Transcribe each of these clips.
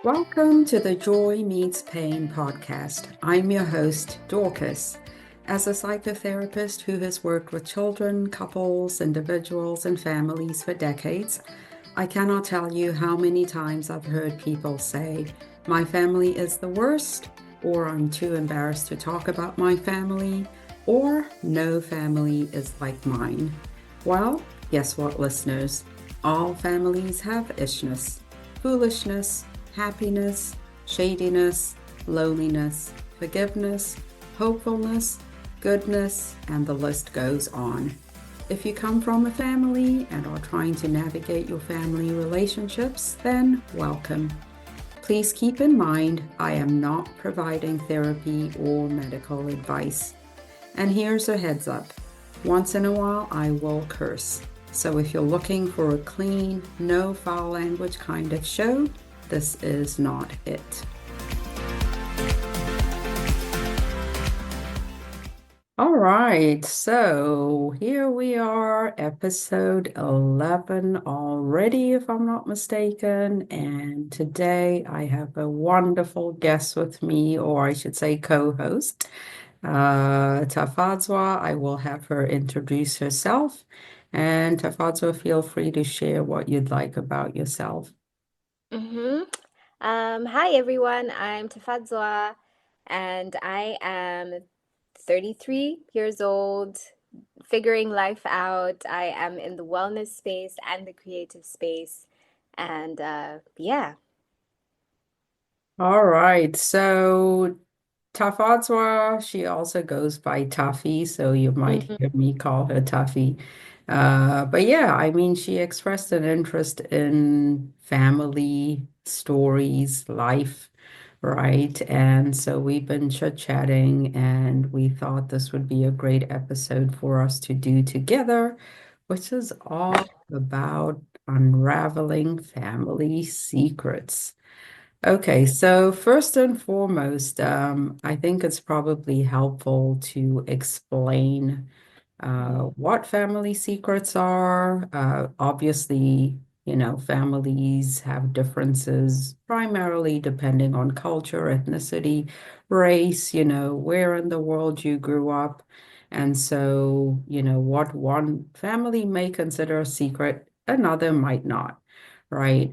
Welcome to the Joy Meets Pain podcast. I'm your host, Dorcas. As a psychotherapist who has worked with children, couples, individuals, and families for decades, I cannot tell you how many times I've heard people say, my family is the worst, or I'm too embarrassed to talk about my family, or no family is like mine. Well, guess what, listeners? All families have ishness, foolishness, happiness, shadiness, loneliness, forgiveness, hopefulness, goodness, and the list goes on. If you come from a family and are trying to navigate your family relationships, then welcome. Please keep in mind, I am not providing therapy or medical advice. And here's a heads up. Once in a while, I will curse. So if you're looking for a clean, no foul language kind of show, this is not it. All right, so here we are, episode 11 already, if I'm not mistaken. And today I have a wonderful guest with me, or I should say co-host, Tafadzwa. I will have her introduce herself. And Tafadzwa, feel free to share what you'd like about yourself. Mm-hmm. Hi everyone, I'm Tafadzwa and I am 33 years old, figuring life out. I am in the wellness space and the creative space. And yeah. All right, so Tafadzwa, she also goes by Taffy, so you might Mhm. hear me call her Taffy. But yeah, I mean, she expressed an interest in family stories, life, right? And so we've been chit-chatting, and we thought this would be a great episode for us to do together, which is all about unraveling family secrets. Okay, so first and foremost, I think it's probably helpful to explain what family secrets are. Obviously, families have differences primarily depending on culture, ethnicity, race, where in the world you grew up. And so, what one family may consider a secret, another might not. Right.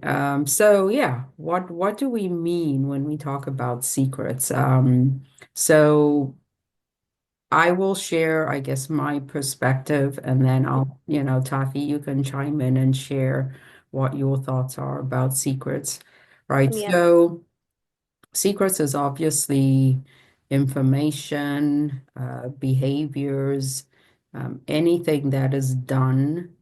So yeah, what do we mean when we talk about secrets? So I will share, I guess, my perspective, and then Taffy, you can chime in and share what your thoughts are about secrets. Right. Yeah. So secrets is obviously information, behaviors, anything that is done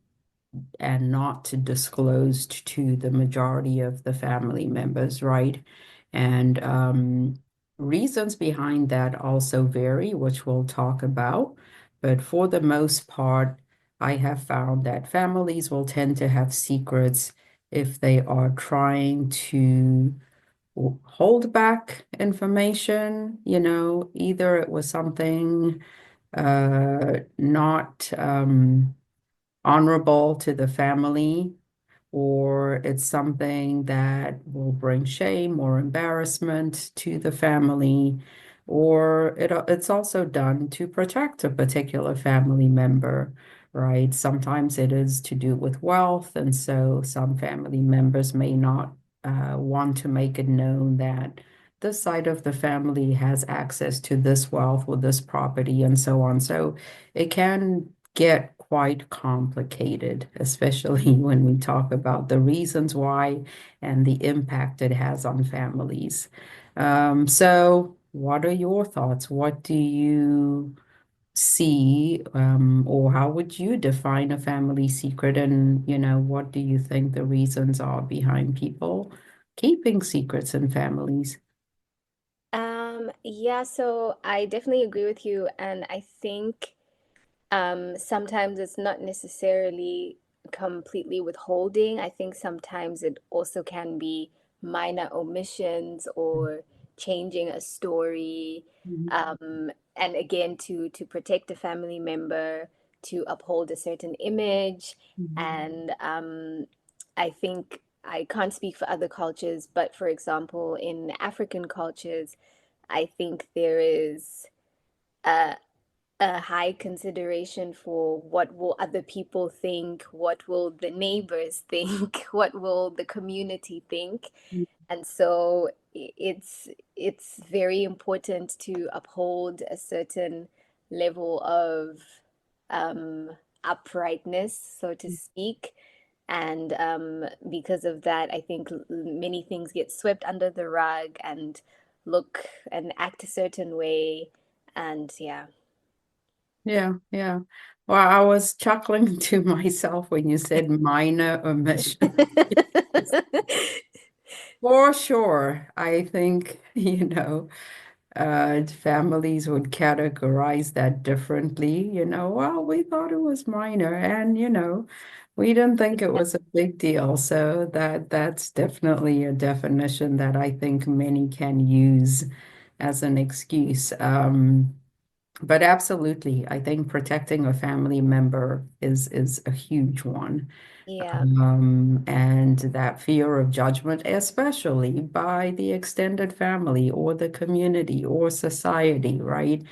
and not to disclose to the majority of the family members, right? And reasons behind that also vary, which we'll talk about. But for the most part, I have found that families will tend to have secrets if they are trying to hold back information, either it was something not honorable to the family, or it's something that will bring shame or embarrassment to the family, or it's also done to protect a particular family member, right? Sometimes it is to do with wealth, and so some family members may not want to make it known that this side of the family has access to this wealth or this property and so on. So it can get quite complicated, especially when we talk about the reasons why and the impact it has on families. So what are your thoughts? What do you see, or how would you define a family secret? And, what do you think the reasons are behind people keeping secrets in families? Yeah, so I definitely agree with you, and I think sometimes it's not necessarily completely withholding. I think sometimes it also can be minor omissions or changing a story. Mhm. And again, to protect a family member, to uphold a certain image. Mhm. And I think. I can't speak for other cultures, but for example, in African cultures, I think there is a, a high consideration for what will other people think, what will the neighbors think, what will the community think. And so it's very important to uphold a certain level of um, uprightness, so to speak. And because of that, I think many things get swept under the rug and look and act a certain way. And yeah. Yeah, yeah. Well, I was chuckling to myself when you said minor omission. For sure. I think, families would categorize that differently. Well, we thought it was minor and, we didn't think it was a big deal. So that's definitely a definition that I think many can use as an excuse. But absolutely, I think protecting a family member is a huge one. Yeah. And that fear of judgment, especially by the extended family or the community or society, right?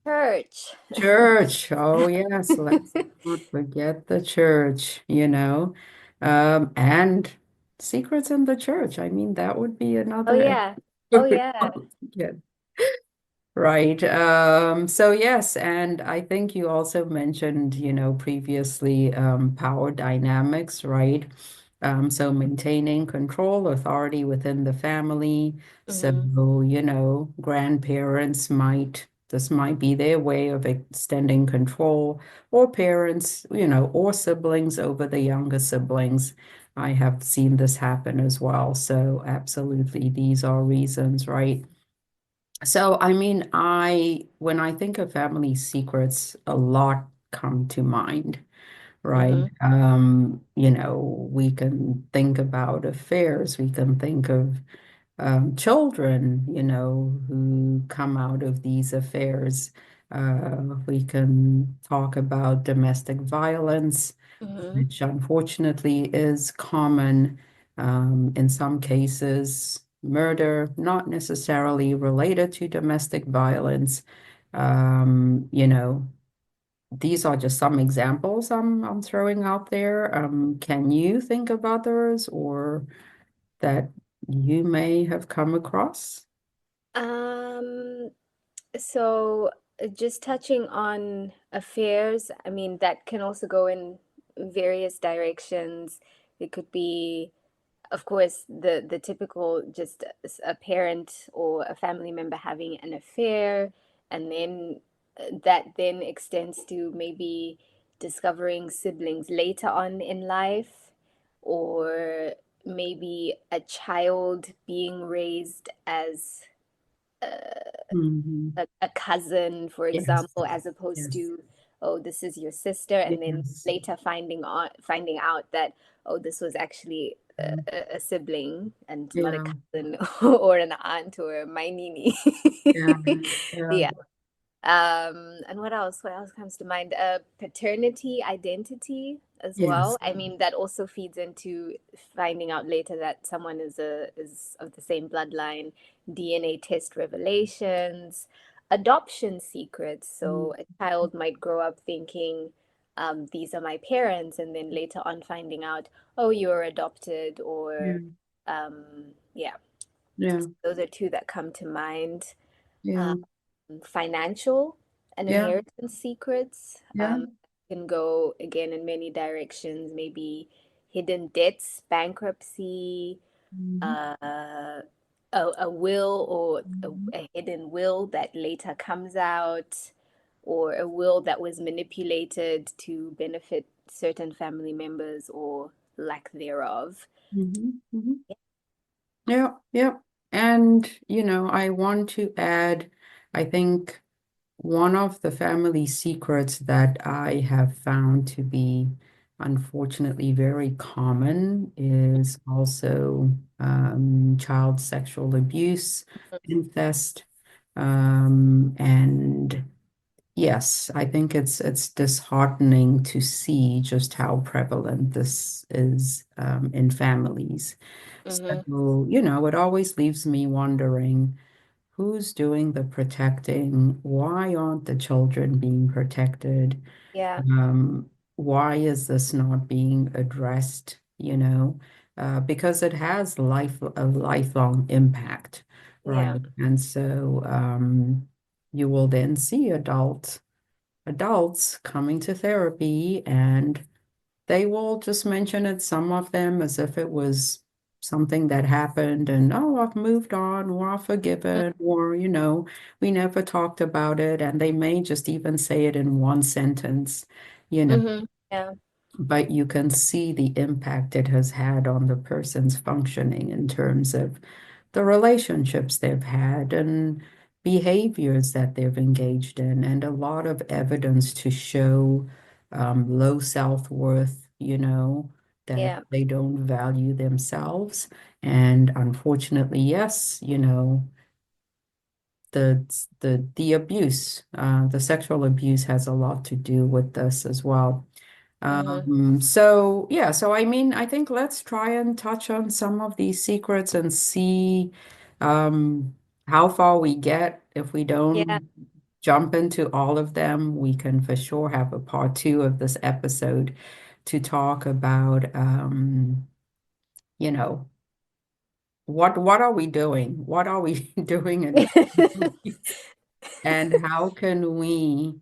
Church. Church. Oh, yes, let's not forget the church. And secrets in the church. I mean, that would be Oh another yeah. Oh episode yeah. altogether. Right. So yes, and I think you also mentioned, previously, power dynamics, right? So maintaining control, authority within the family. So, Hmm. grandparents this might be their way of extending control, or parents, or siblings over the younger siblings. I have seen this happen as well. So absolutely, these are reasons, right? So, I mean, when I think of family secrets, a lot come to mind, right? Hmm. We can think about affairs, we can think of children, who come out of these affairs. We can talk about domestic violence, Hmm. which unfortunately is common. In some cases, murder, not necessarily related to domestic violence. These are just some examples I'm throwing out there. Can you think of others or that you may have come across? Um, so just touching on affairs, I mean, that can also go in various directions. It could be, of course, the typical just a parent or a family member having an affair, and then that then extends to maybe discovering siblings later on in life, or maybe a child being raised as Hmm. a cousin, for Yes, example, as opposed yes, to, oh, this is your sister, and then yes. later finding out that, oh, this was actually a sibling and not a Yeah, cousin or an aunt or my nini. yeah, yeah, Yeah. And what else? What else comes to mind? Paternity identity as yes. well. I mean, that also feeds into finding out later that someone is of the same bloodline, DNA test revelations, adoption secrets. Mm, So a child might grow up thinking, these are my parents, and then later on finding out, oh, you're adopted, yeah, or yeah. yeah, Those are two that come to mind. yeah, Financial and yeah, inheritance secrets yeah. can go again in many directions, maybe hidden debts, bankruptcy, Mhm, uh, a will or mhm, a hidden will that later comes out, or a will that was manipulated to benefit certain family members or lack thereof. mhm, mhm. Yeah, yeah. And, I want to add, I think one of the family secrets that I have found to be unfortunately very common is also child sexual abuse, incest, and Yes, I think it's disheartening to see just how prevalent this is in families. Mm-hmm. So, it always leaves me wondering who's doing the protecting? Why aren't the children being protected? Yeah, Why is this not being addressed? Because it has a lifelong impact, yeah, right? And so you will then see adults coming to therapy and they will just mention it, some of them, as if it was something that happened and, oh, I've moved on or I've forgiven or, we never talked about it. And they may just even say it in one sentence, you know, mm-hmm. Yeah, but you can see the impact it has had on the person's functioning in terms of the relationships they've had and behaviors that they've engaged in, and a lot of evidence to show low self-worth, that yeah, they don't value themselves. And unfortunately, yes, the the abuse, the sexual abuse has a lot to do with this as well. mm-hmm. So yeah, so I mean, I think let's try and touch on some of these secrets and see um, how far we get. If we Yeah. don't jump into all of them, we can for sure have a part two of this episode to talk about, you know, what are we doing? What are we doing in our families? And how can we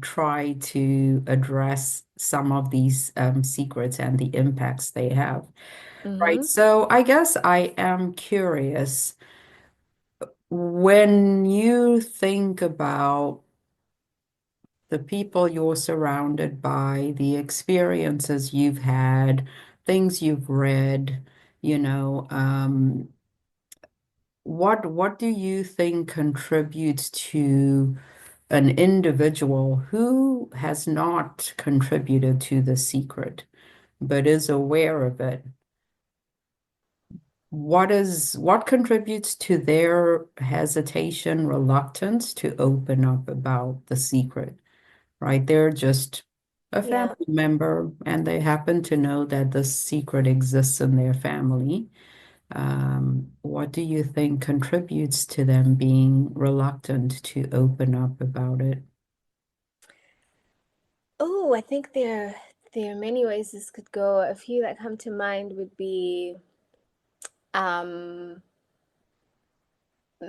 try to address some of these secrets and the impacts they have? Right. Mm-hmm. So I guess I am curious, when you think about the people you're surrounded by, the experiences you've had, things you've read, you know, what do you think contributes to an individual who has not contributed to the secret, but is aware of it? What contributes to their hesitation, reluctance to open up about the secret, right? They're just a Yeah. family member and they happen to know that the secret exists in their family. What do you think contributes to them being reluctant to open up about it? Oh, I think there are many ways this could go. A few that come to mind would be um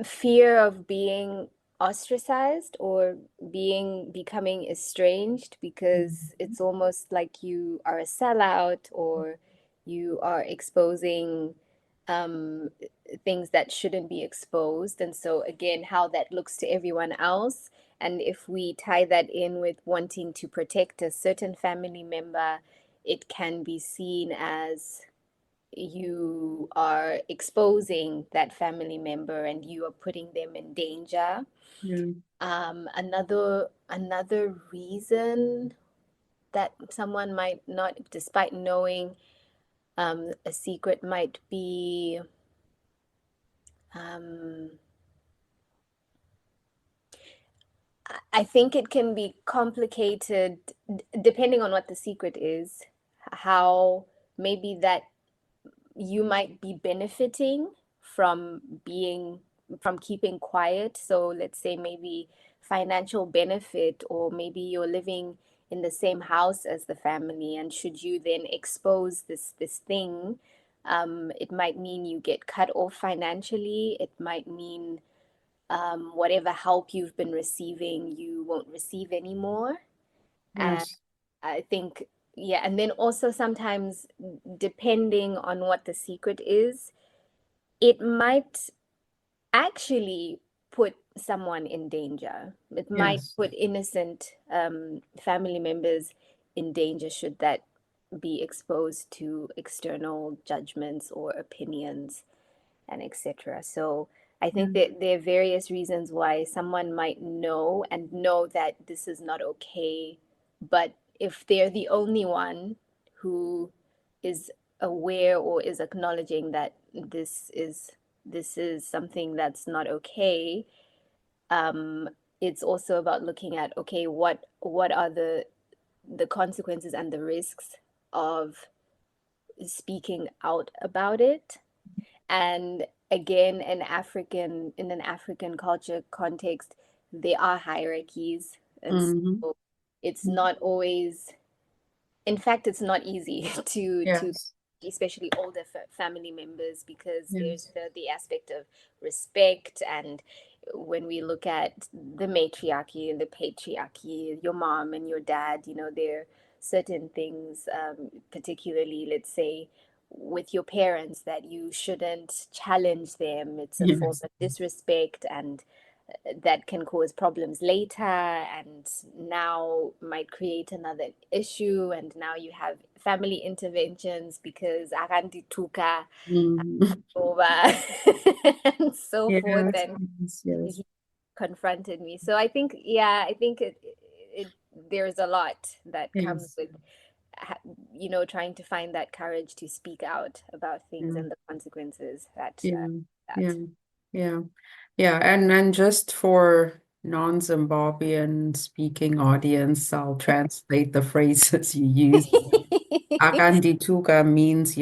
fear of being ostracized or becoming estranged because it's almost like you are a sellout or you are exposing um, things that shouldn't be exposed. And so, again, how that looks to everyone else. And if we tie that in with wanting to protect a certain family member, it can be seen as you are exposing that family member and you are putting them in danger. Yeah. Another reason that someone might not, despite knowing a secret, might be um, I think it can be complicated depending on what the secret is, how maybe that you might be benefiting from being from keeping quiet. So let's say maybe financial benefit, or maybe you're living in the same house as the family, and should you then expose this thing, it might mean you get cut off financially. It might mean whatever help you've been receiving, you won't receive anymore. And Yes. I think, yeah, and then also sometimes, depending on what the secret is, it might actually put someone in danger. It might Yes. put innocent family members in danger should that be exposed to external judgments or opinions and etc. So I think Yeah. that there are various reasons why someone might know that this is not okay, but if they're the only one who is aware or is acknowledging that this is something that's not okay, it's also about looking at, okay, what are the consequences and the risks of speaking out about it. And again, in an African culture context, there are hierarchies, and Hmm. so it's not always, in fact, it's not easy to Yes. especially older family members, because there's Yes. the aspect of respect. And when we look at the matriarchy and the patriarchy, your mom and your dad, there are certain things, particularly, let's say, with your parents, that you shouldn't challenge them. It's a form Yes. of disrespect, and that can cause problems later, and now might create another issue. And now you have family interventions because akandituka Mm. over and so forth, Yes. and Yes. Yes. he confronted me. So I think, yeah, I think it there's a lot that comes Yes. with ha- trying to find that courage to speak out about things Yeah. and the consequences that Yeah. Yeah. that. Yeah. Yeah, and just for non-Zimbabwean speaking audience, I'll translate the phrases you use. Akandituka means,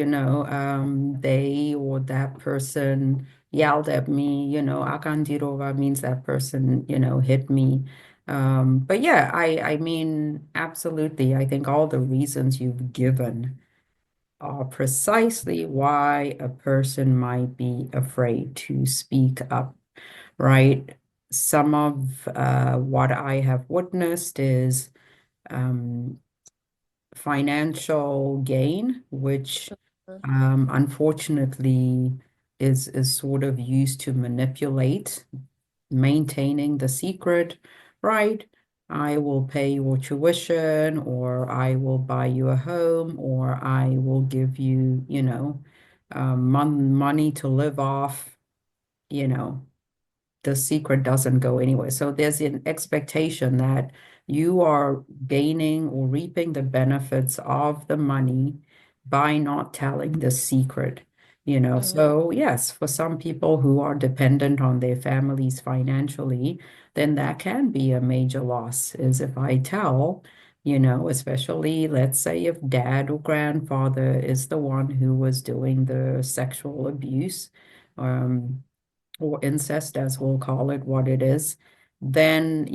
they or that person yelled at me, Akandirova means that person, hit me. But yeah, I mean, absolutely. I think all the reasons you've given are precisely why a person might be afraid to speak up, right? Some of what I have witnessed is um, financial gain, which unfortunately is sort of used to manipulate maintaining the secret, right? I will pay your tuition, or I will buy you a home, or I will give you, money to live off, you know, the secret doesn't go anywhere. So there's an expectation that you are gaining or reaping the benefits of the money by not telling the secret. Mhm. So yes, for some people who are dependent on their families financially, then that can be a major loss, is if I tell, especially let's say if dad or grandfather is the one who was doing the sexual abuse. Um, or incest, as we'll call it what it is, then,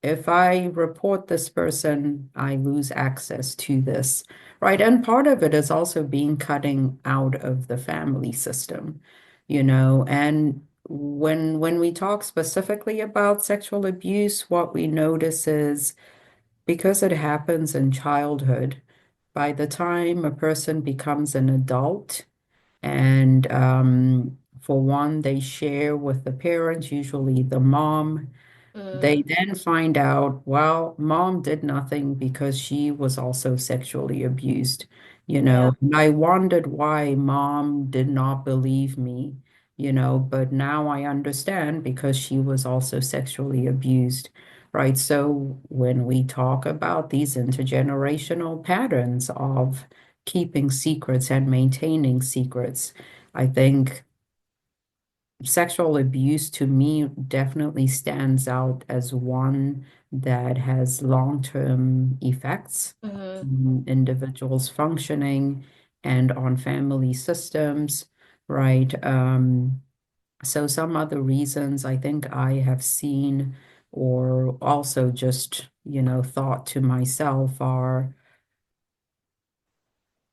if I report this person, I lose access to this, right? And part of it is also being cutting out of the family system, and when we talk specifically about sexual abuse, what we notice is because it happens in childhood, by the time a person becomes an adult, and for one, they share with the parents, usually the mom. They Mm, then find out, well, mom did nothing because she was also sexually abused, yeah. And I wondered why mom did not believe me, but now I understand because she was also sexually abused, right? So when we talk about these intergenerational patterns of keeping secrets and maintaining secrets, I think sexual abuse to me definitely stands out as one that has long-term effects Hmm. on individuals' functioning and on family systems, right? So some other reasons I think I have seen or also just, thought to myself are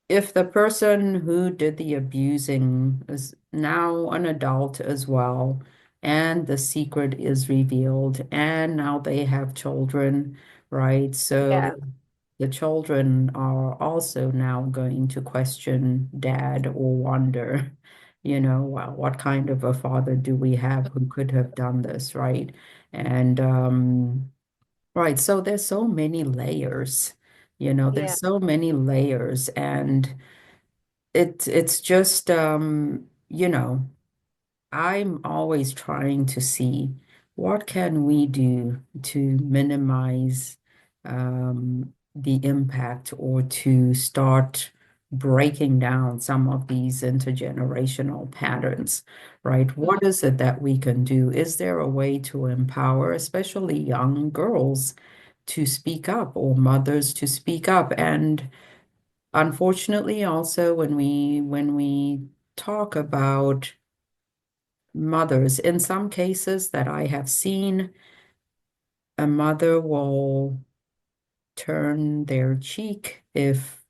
if the person who did the abusing is now an adult as well, and the secret is revealed, and now they have children, right? Yeah. So the children are also now going to question dad or wonder, well, what kind of a father do we have who could have done this, right? And right, so there's so many layers, Yeah. there's so many layers, and it's just I'm always trying to see what can we do to minimize the impact or to start breaking down some of these intergenerational patterns, right? What is it that we can do? Is there a way to empower, especially young girls, to speak up or mothers to speak up? And unfortunately, also when we talk about mothers, in some cases that I have seen, a mother will turn their cheek if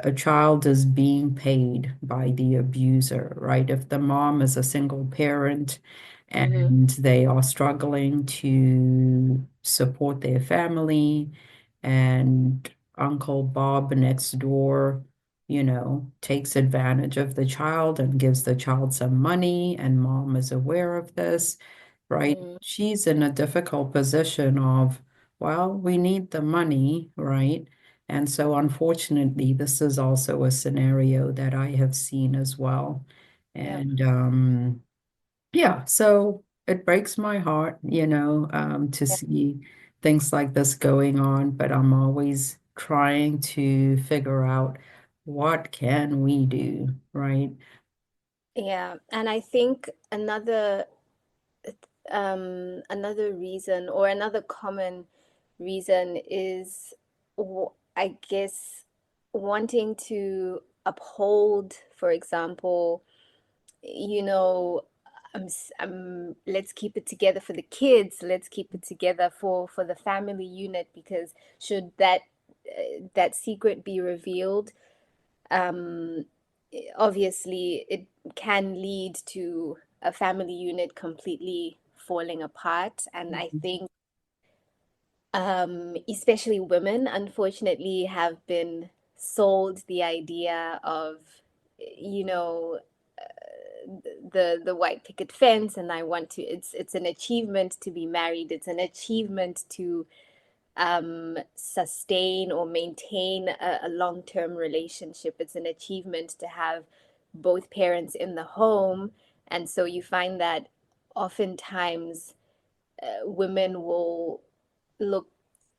a child is being paid by the abuser, right? If the mom is a single parent Mm-hmm. and they are struggling to support their family, and Uncle Bob next door, takes advantage of the child and gives the child some money, and mom is aware of this, right? Mm, She's in a difficult position of, well, we need the money, right? And so, unfortunately, this is also a scenario that I have seen as well. yeah. And yeah, so it breaks my heart, to Yeah. see things like this going on, but I'm always trying to figure out what can we do, right? Yeah. And I think another reason or another common reason is I guess wanting to uphold, for example, you know, let's keep it together for the kids. Let's keep it together for the family unit because should that secret be revealed, um, obviously it can lead to a family unit completely falling apart. And I think, especially women, unfortunately, have been sold the idea of, you know, the white picket fence, and I want to. It's an achievement to be married. It's an achievement to sustain or maintain a long-term relationship. It's an achievement to have both parents in the home. And so you find that oftentimes women will look,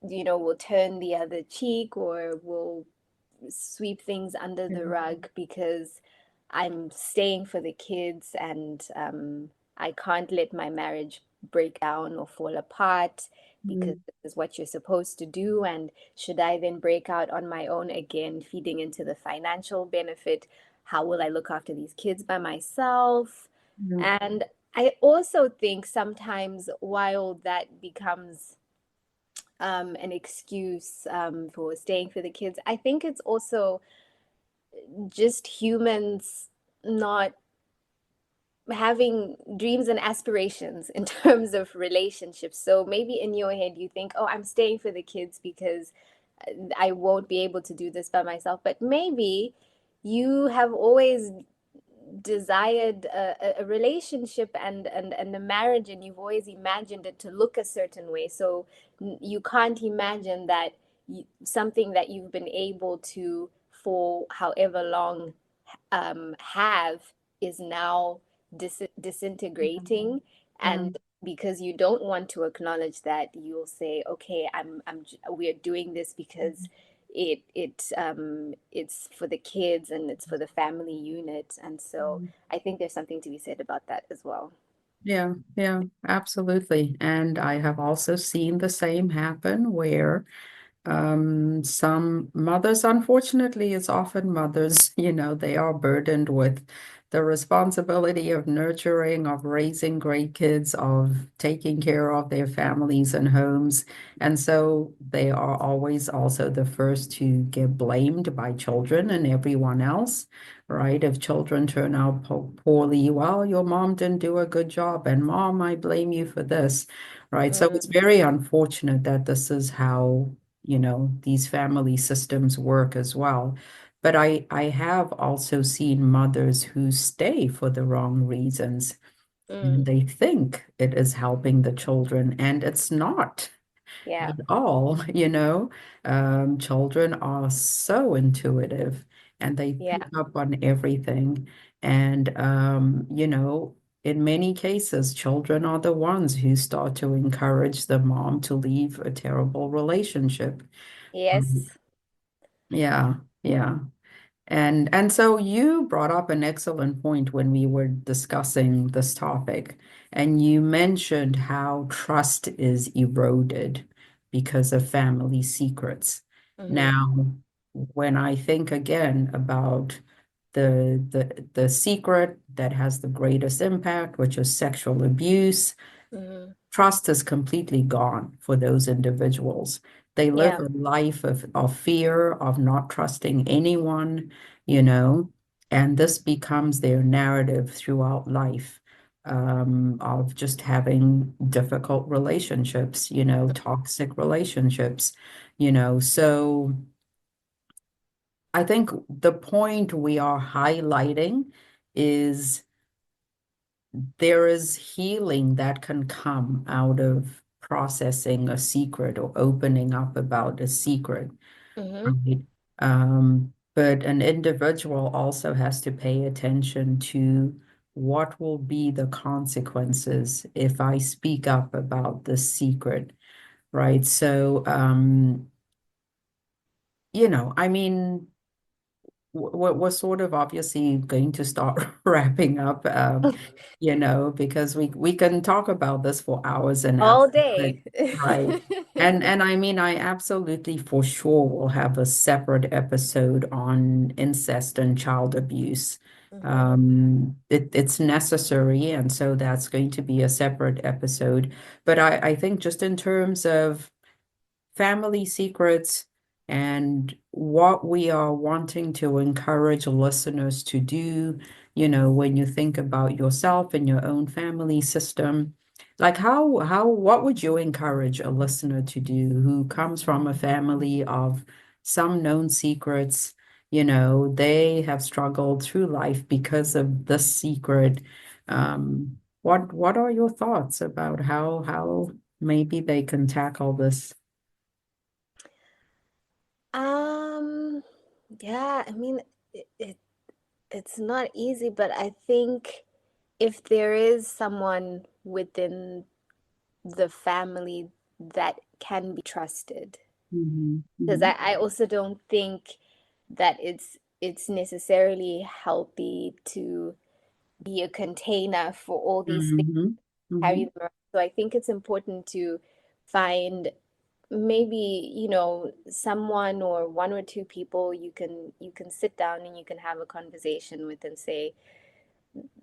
will turn the other cheek or will sweep things under the Mhm. rug because I'm staying for the kids and I can't let my marriage break down or fall apart because Mhm. this is what you're supposed to do. And should I then break out on my own again, feeding into the financial benefit? How will I look after these kids by myself? Mhm. And I also think sometimes while that becomes an excuse for staying for the kids, I think it's also just humans not having dreams and aspirations in terms of relationships. So maybe in your head you think, oh, I'm staying for the kids because I won't be able to do this by myself. But maybe you have always desired a relationship and a marriage, and you've always imagined it to look a certain way. So you can't imagine that something that you've been able to for however long have is now disintegrating. And Mhm. because you don't want to acknowledge that, you'll say, okay, we're doing this because it's for the kids and it's for the family unit. And so Mhm. I think there's something to be said about that as well. Yeah, yeah, absolutely. And I have also seen the same happen where some mothers, unfortunately, it's often mothers, they are burdened with the responsibility of nurturing, of raising great kids, of taking care of their families and homes. And so they are always also the first to get blamed by children and everyone else, right? If children turn out poorly, well, your mom didn't do a good job, and mom, I blame you for this, right? So Mm, it's very unfortunate that this is how these family systems work as well. But I have also seen mothers who stay for the wrong reasons, and mm, they think it is helping the children, and it's not yeah, at all, children are so intuitive and they pick yeah, up on everything. And, in many cases, children are the ones who start to encourage the mom to leave a terrible relationship. Um, yes, yeah, yeah. And so you brought up an excellent point when we were discussing this topic, and you mentioned how trust is eroded because of family secrets. Mm-hmm. Now, when I think again about the secret that has the greatest impact, which is sexual abuse, Mm-hmm. trust is completely gone for those individuals. They live Yeah. a life of fear, of not trusting anyone, you know, and this becomes their narrative throughout life, of just having difficult relationships, toxic relationships, So I think the point we are highlighting is there is healing that can come out of processing a secret or opening up about a secret, Mm-hmm. right? But an individual also has to pay attention to what will be the consequences if I speak up about this secret, right? So, I mean, we're sort of obviously going to start wrapping up, because we can talk about this for hours and hours, All but day. right. And I mean, I absolutely for sure will have a separate episode on incest and child abuse. Mm-hmm. It's necessary, and so that's going to be a separate episode. But I think just in terms of family secrets and what we are wanting to encourage listeners to do, when you think about yourself and your own family system, like what would you encourage a listener to do who comes from a family of some known secrets? They have struggled through life because of this secret. What are your thoughts about how maybe they can tackle this? Um, yeah, I mean, it's not easy, but I think if there is someone within the family that can be trusted, Mhm, because mhm, I also don't think that it's necessarily healthy to be a container for all these things, mhm, carry mhm. them around. So I think it's important to find maybe, someone or one or two people you can sit down and you can have a conversation with and say,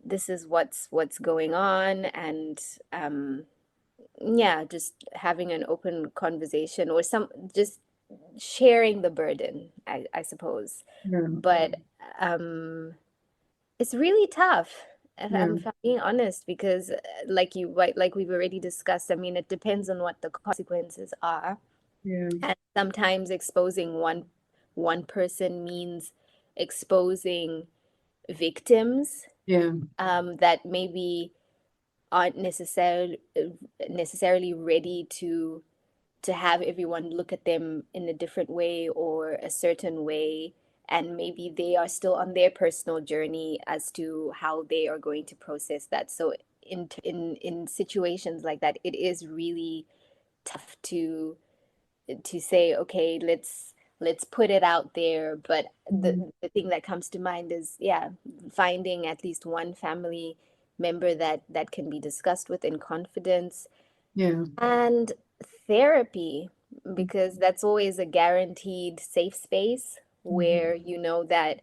this is what's going on, and yeah, just having an open conversation or some just sharing the burden, I suppose. Yeah, But um it's really tough, yeah, if I'm being honest, because like we've already discussed, I mean, it depends on what the consequences are. yeah, And sometimes exposing one person means exposing victims yeah, that maybe aren't necessarily ready to have everyone look at them in a different way or a certain way, and maybe they are still on their personal journey as to how they are going to process that. So in situations like that, it is really tough to say, okay, let's put it out there. But mhm, the thing that comes to mind is, yeah, finding at least one family member that can be discussed with in confidence, yeah, and therapy, because that's always a guaranteed safe space mhm, where you know that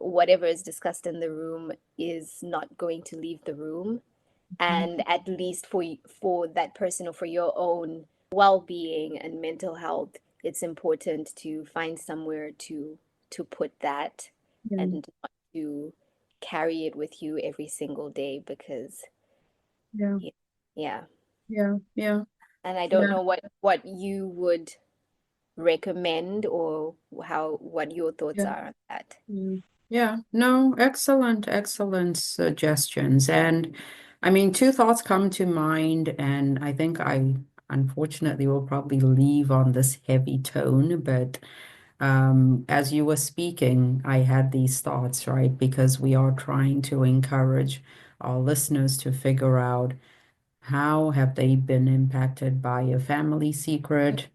whatever is discussed in the room is not going to leave the room. mhm. And at least for that person or for your own well-being and mental health, it's important to find somewhere to put that Yeah, and not to carry it with you every single day, because yeah, yeah, yeah. yeah, yeah, And I don't yeah, know what you would recommend, or what your thoughts yeah, are on that. yeah. Yeah, no, excellent, excellent suggestions. And I mean, two thoughts come to mind, and I think I unfortunately will probably leave on this heavy tone, but as you were speaking, I had these thoughts, right? Because we are trying to encourage our listeners to figure out how have they been impacted by a family secret,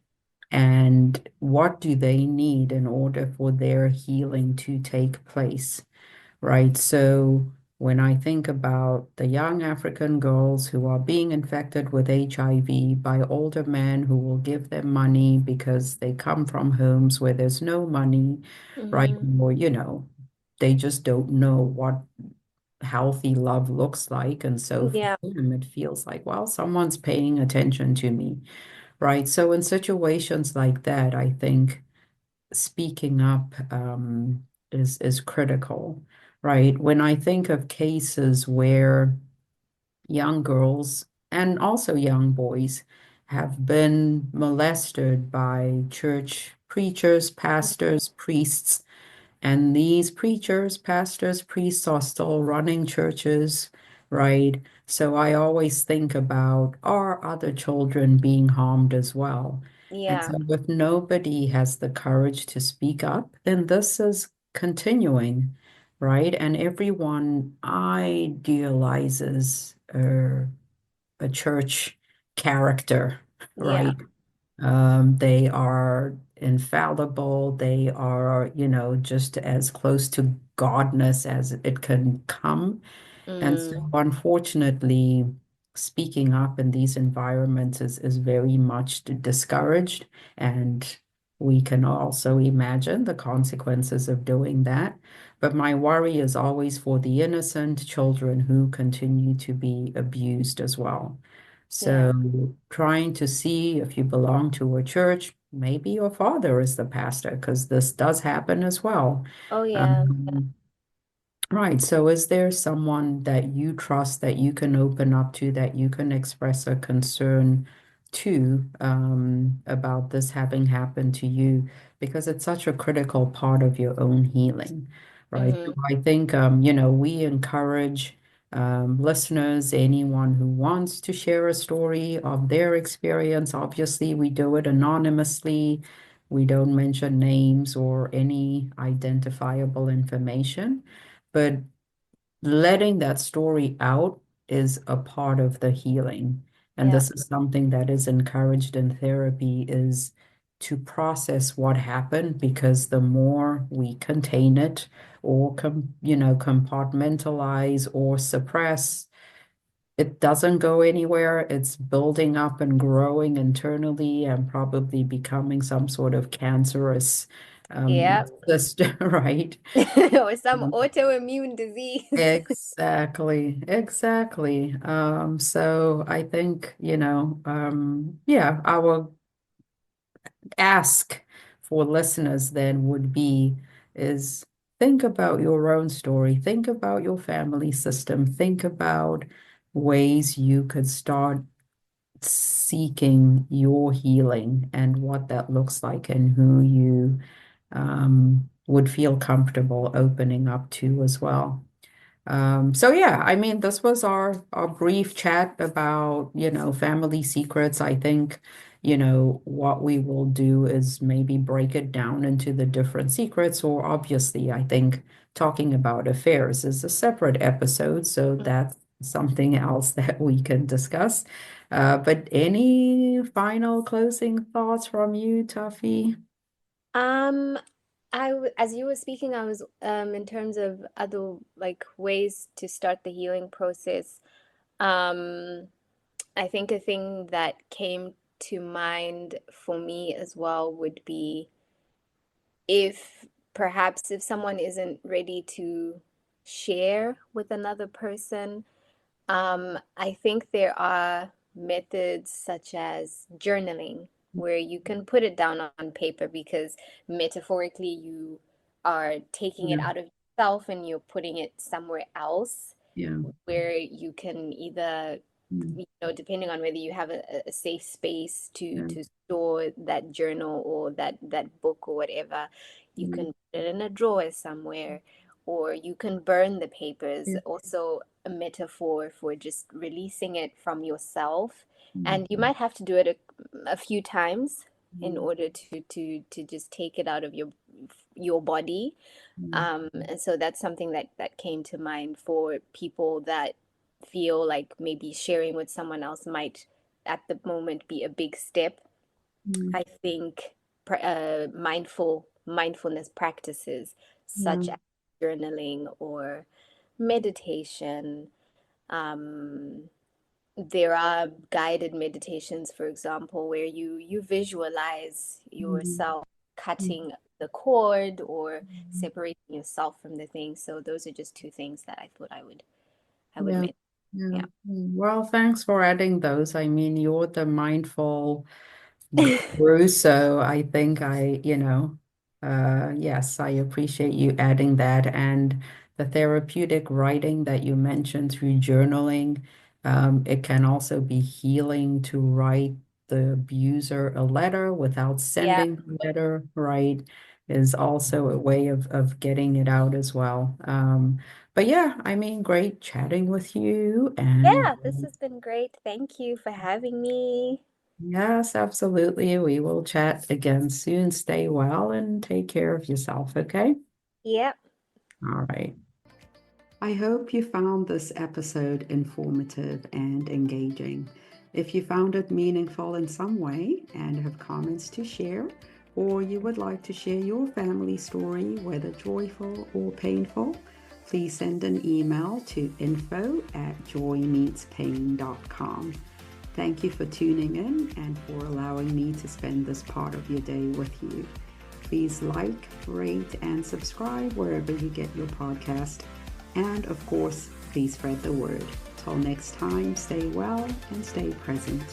and what do they need in order for their healing to take place, right? So when I think about the young African girls who are being infected with HIV by older men who will give them money because they come from homes where there's no money, right? Mm-hmm. Or, they just don't know what healthy love looks like. And so for Yeah, them, it feels like, well, someone's paying attention to me, right? So in situations like that, I think speaking up is critical, right? When I think of cases where young girls and also young boys have been molested by church preachers, pastors, priests, and these preachers, pastors, priests are still running churches, right? So I always think about, are other children being harmed as well? And yeah, so if nobody has the courage to speak up, then this is continuing, right? And everyone idealizes a church character, yeah, right? They are infallible. They are, just as close to godness as it can come. And so, mm, unfortunately, speaking up in these environments is very much discouraged. And we can also imagine the consequences of doing that. But my worry is always for the innocent children who continue to be abused as well. yeah. So, trying to see if you belong to a church, maybe your father is the pastor, because this does happen as well. Oh, yeah. Um, Right. So is there someone that you trust that you can open up to, that you can express a concern to about this having happened to you? Because it's such a critical part of your own healing, right? So Mm-hmm. I think, we encourage listeners, anyone who wants to share a story of their experience. Obviously, we do it anonymously. We don't mention names or any identifiable information, but letting that story out is a part of the healing. And Yeah, this is something that is encouraged in therapy, is to process what happened, because the more we contain it or compartmentalize or suppress, it doesn't go anywhere. It's building up and growing internally and probably becoming some sort of cancerous yeah. cyst, right? Or some autoimmune disease. Exactly, exactly. So I think, yeah, our ask for listeners then would be is think about your own story, think about your family system, think about ways you could start seeking your healing and what that looks like and who you would feel comfortable opening up to as well. So yeah, I mean, this was our brief chat about, family secrets. I think, what we will do is maybe break it down into the different secrets, or obviously, I think talking about affairs is a separate episode, so that's something else that we can discuss. But any final closing thoughts from you, Taffy? Um, as you were speaking, I was in terms of other like ways to start the healing process. Um, I think a thing that came to mind for me as well would be if perhaps if someone isn't ready to share with another person, I think there are methods such as journaling where you can put it down on paper because metaphorically you are taking it Yeah, out of yourself and you're putting it somewhere else yeah, where you can either, mm, depending on whether you have a safe space to yeah, store that journal or that book or whatever, you mm, can put it in a drawer somewhere, or you can burn the papers. yeah, Also, a metaphor for just releasing it from yourself, mm, and you might have to do it a few times in mm, order to just take it out of your body. mm, And so that's something that came to mind for people that feel like maybe sharing with someone else might at the moment be a big step. Mm, I think mindfulness practices yeah. such as journaling or meditation. Um, there are guided meditations, for example, where you visualize Mhm. yourself Mhm. cutting the cord or separating yourself from the thing. So those are just two things that I thought I would Yeah. mention. Yeah. Yeah. Well, thanks for adding those. I mean, you're the mindful guru, so I think yes, I appreciate you adding that. And the therapeutic writing that you mentioned through journaling, it can also be healing to write the abuser a letter without Yeah. sending the letter, right? Is also a way of getting it out as well. But yeah, I mean, great chatting with you. And Yeah, this has been great. Thank you for having me. yes, absolutely. We will chat again soon. Stay well and take care of yourself, okay? Yep. All right. I hope you found this episode informative and engaging. If you found it meaningful in some way and have comments to share, or you would like to share your family story, whether joyful or painful, please send an email to info@joymeetspain.com. Thank you for tuning in and for allowing me to spend this part of your day with you. Please like, rate, and subscribe wherever you get your podcast. And of course, please spread the word. Till next time, stay well and stay present.